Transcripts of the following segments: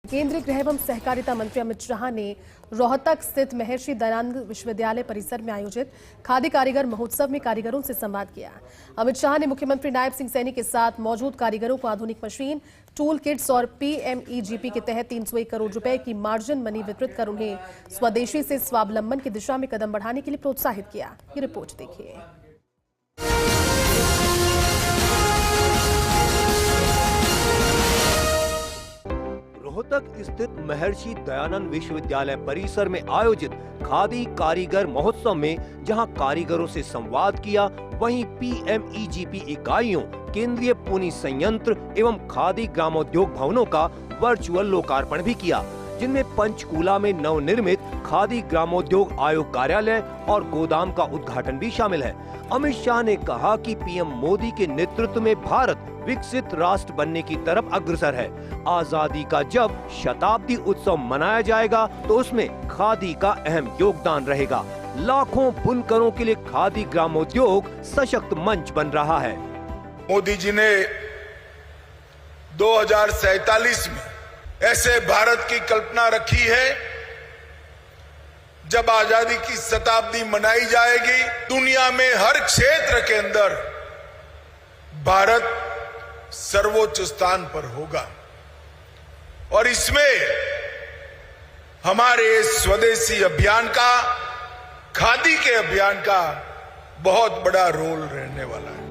केंद्रीय गृह एवं सहकारिता मंत्री अमित शाह ने रोहतक स्थित महर्षि दयानंद विश्वविद्यालय परिसर में आयोजित खादी कारीगर महोत्सव में कारीगरों से संवाद किया। अमित शाह ने मुख्यमंत्री नायब सिंह सैनी के साथ मौजूद कारीगरों को आधुनिक मशीन, टूल किट्स और पीएमईजीपी के तहत 301 करोड़ रुपए की मार्जिन मनी वितरित कर उन्हें स्वदेशी से स्वावलंबन की दिशा में कदम बढ़ाने के लिए प्रोत्साहित किया। ये रिपोर्ट देखिए। रोहतक स्थित महर्षि दयानंद विश्वविद्यालय परिसर में आयोजित खादी कारीगर महोत्सव में जहां कारीगरों से संवाद किया, वहीं पीएमईजीपी इकाइयों, केंद्रीय पुनी संयंत्र एवं खादी ग्रामोद्योग भवनों का वर्चुअल लोकार्पण भी किया, जिनमें पंचकूला में नवनिर्मित खादी ग्रामोद्योग आयोग कार्यालय और गोदाम का उद्घाटन भी शामिल है। अमित शाह ने कहा कि पीएम मोदी के नेतृत्व में भारत विकसित राष्ट्र बनने की तरफ अग्रसर है। आजादी का जब शताब्दी उत्सव मनाया जाएगा तो उसमें खादी का अहम योगदान रहेगा। लाखों बुनकरों के लिए खादी ग्रामोद्योग सशक्त मंच बन रहा है। मोदी जी ने 2047 में ऐसे भारत की कल्पना रखी है जब आजादी की शताब्दी मनाई जाएगी, दुनिया में हर क्षेत्र के अंदर भारत सर्वोच्च स्थान पर होगा और इसमें हमारे स्वदेशी अभियान का, खादी के अभियान का बहुत बड़ा रोल रहने वाला है।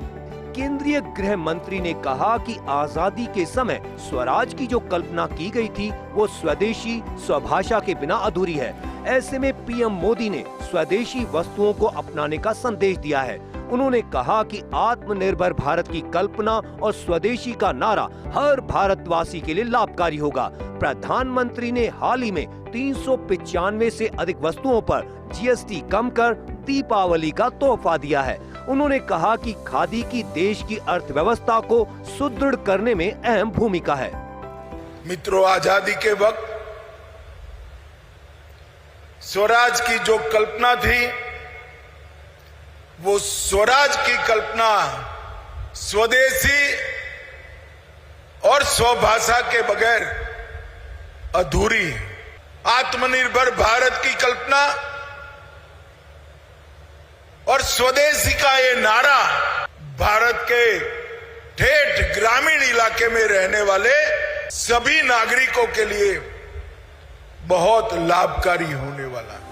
केंद्रीय गृह मंत्री ने कहा कि आजादी के समय स्वराज की जो कल्पना की गई थी वो स्वदेशी स्वभाषा के बिना अधूरी है। ऐसे में पीएम मोदी ने स्वदेशी वस्तुओं को अपनाने का संदेश दिया है। उन्होंने कहा कि आत्मनिर्भर भारत की कल्पना और स्वदेशी का नारा हर भारतवासी के लिए लाभकारी होगा। प्रधानमंत्री ने हाल ही में 395 से अधिक वस्तुओं पर जीएसटी कम कर दीपावली का तोहफा दिया है। उन्होंने कहा कि खादी की देश की अर्थव्यवस्था को सुदृढ़ करने में अहम भूमिका है। मित्रों, आजादी के वक्त स्वराज की जो कल्पना थी, वो स्वराज की कल्पना स्वदेशी और स्वभाषा के बगैर अधूरी है। आत्मनिर्भर भारत की कल्पना और स्वदेशी का ये नारा भारत के ठेठ ग्रामीण इलाके में रहने वाले सभी नागरिकों के लिए बहुत लाभकारी होने वाला है।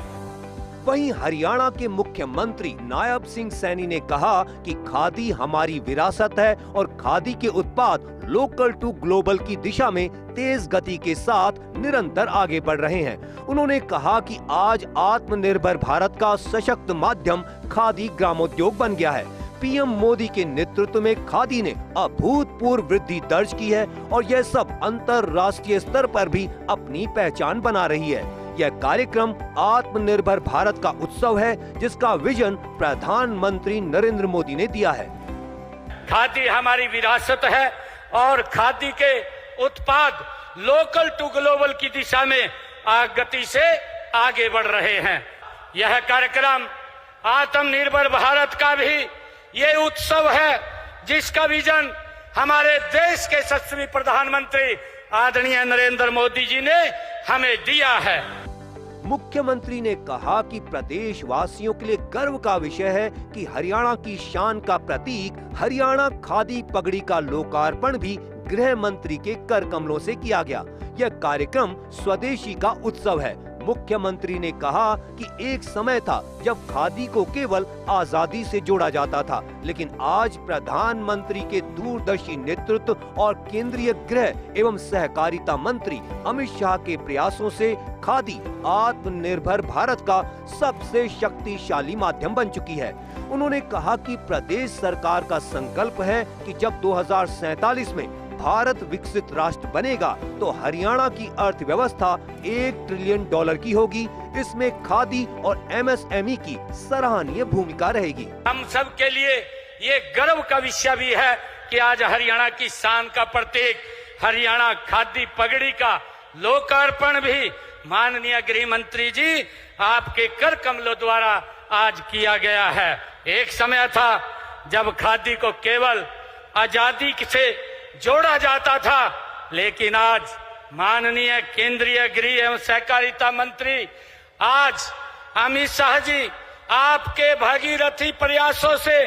वहीं हरियाणा के मुख्यमंत्री नायब सिंह सैनी ने कहा कि खादी हमारी विरासत है और खादी के उत्पाद लोकल टू ग्लोबल की दिशा में तेज गति के साथ निरंतर आगे बढ़ रहे हैं। उन्होंने कहा कि आज आत्मनिर्भर भारत का सशक्त माध्यम खादी ग्रामोद्योग बन गया है। पीएम मोदी के नेतृत्व में खादी ने अभूतपूर्व वृद्धि दर्ज की है और यह सब अंतर्राष्ट्रीय स्तर पर भी अपनी पहचान बना रही है। यह कार्यक्रम आत्मनिर्भर भारत का उत्सव है, जिसका विजन प्रधानमंत्री नरेंद्र मोदी ने दिया है। खादी हमारी विरासत है और खादी के उत्पाद लोकल टू ग्लोबल की दिशा में गति से आगे बढ़ रहे हैं। यह कार्यक्रम आत्मनिर्भर भारत का भी ये उत्सव है, जिसका विजन हमारे देश के यशस्वी प्रधानमंत्री आदरणीय नरेंद्र मोदी जी ने हमें दिया है। मुख्यमंत्री ने कहा कि प्रदेश वासियों के लिए गर्व का विषय है कि हरियाणा की शान का प्रतीक हरियाणा खादी पगड़ी का लोकार्पण भी गृह मंत्री के कर कमलों से किया गया। यह कार्यक्रम स्वदेशी का उत्सव है। मुख्यमंत्री ने कहा कि एक समय था जब खादी को केवल आजादी से जोड़ा जाता था, लेकिन आज प्रधानमंत्री के दूरदर्शी नेतृत्व और केंद्रीय गृह एवं सहकारिता मंत्री अमित शाह के प्रयासों से खादी आत्मनिर्भर भारत का सबसे शक्तिशाली माध्यम बन चुकी है। उन्होंने कहा कि प्रदेश सरकार का संकल्प है कि जब 2047 में भारत विकसित राष्ट्र बनेगा तो हरियाणा की अर्थव्यवस्था $1 ट्रिलियन की होगी। इसमें खादी और एमएसएमई की सराहनीय भूमिका रहेगी। हम सब के लिए ये गर्व का विषय भी है कि आज हरियाणा की शान का प्रतीक हरियाणा खादी पगड़ी का लोकार्पण भी माननीय गृह मंत्री जी आपके कर कमलों द्वारा आज किया गया है। एक समय था जब खादी को केवल आजादी से जोड़ा जाता था, लेकिन आज माननीय केंद्रीय गृह एवं सहकारिता मंत्री आज अमित शाह जी आपके भगीरथी प्रयासों से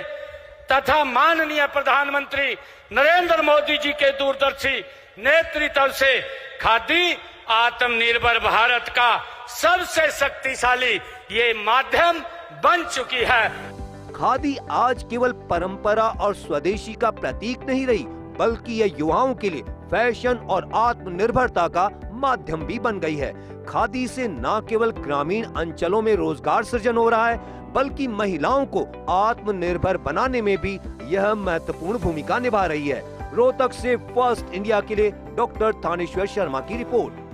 तथा माननीय प्रधानमंत्री नरेंद्र मोदी जी के दूरदर्शी नेतृत्व से खादी आत्मनिर्भर भारत का सबसे शक्तिशाली ये माध्यम बन चुकी है। खादी आज केवल परंपरा और स्वदेशी का प्रतीक नहीं रही, बल्कि यह युवाओं के लिए फैशन और आत्मनिर्भरता का माध्यम भी बन गई है। खादी से न केवल ग्रामीण अंचलों में रोजगार सृजन हो रहा है, बल्कि महिलाओं को आत्मनिर्भर बनाने में भी यह महत्वपूर्ण भूमिका निभा रही है। रोहतक से फर्स्ट इंडिया के लिए डॉक्टर थानेश्वर शर्मा की रिपोर्ट।